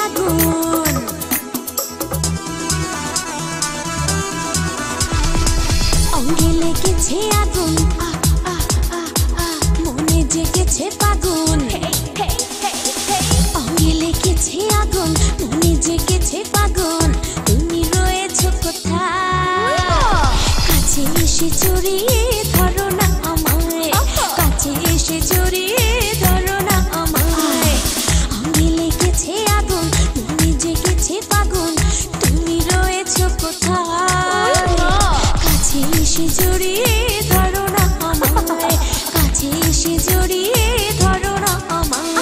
আগুন অঙ্গে লেগেছে আগুন মনে জেগেছে ফাগুন অঙ্গে লেগেছে আগুন মনে জেগেছে ফাগুন তুমি রয়েছো কোথায় কাছে এসে জড়িয়ে ধরো না আমায় কাছে এসে জড়িয়ে ধরো না আমায় অঙ্গে লেগেছে আগুন মনে জেগেছে ফাগুন তুমি রয়েছো কোথায় কাছে এসে জড়িয়ে ধরো না আমায় কাছে এসে জড়িয়ে ধরো না আমায়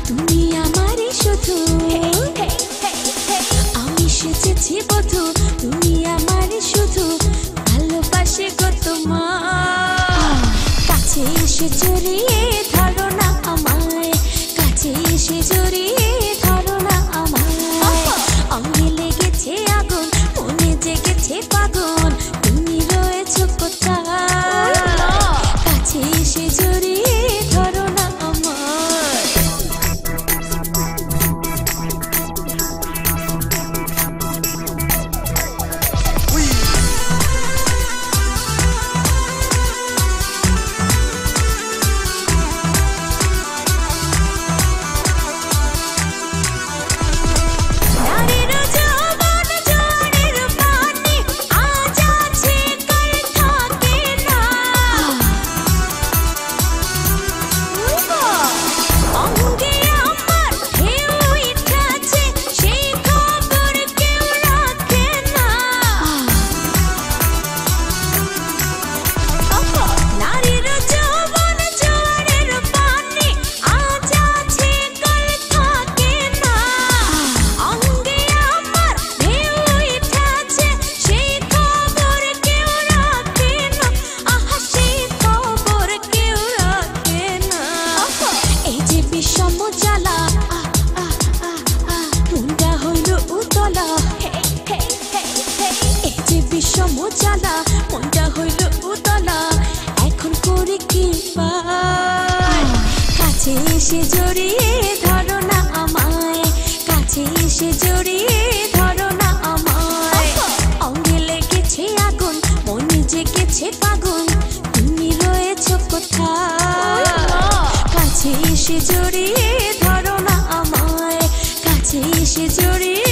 তুমি আমারই শুধু আমি সেজেছি বধূ তুমি আমারই শুধু ভালোবাসি গো তোমার কাছে এসে জড়িয়ে ধরো না আমায় কাছে এসে জড়িয়ে ধরো না আমায় অঙ্গে লেগেছে আগুন মনে জেগেছে ফাগুন তুমি রয়েছো কোথায় কাছে এসে জড়িয়ে ধরো না মজালা মনটা হইল উতলা এখন করে কি পাই কাছে এসে জড়িয়ে ধরো না আমায় কাছে এসে জড়িয়ে ধরো না আমায় অঙ্গে লেগেছে আগুন মনে জেগেছে ফাগুন তুমি রয়েছো কোথায় কাছে এসে জড়িয়ে ধরো না আমায় কাছে এসে জড়িয়ে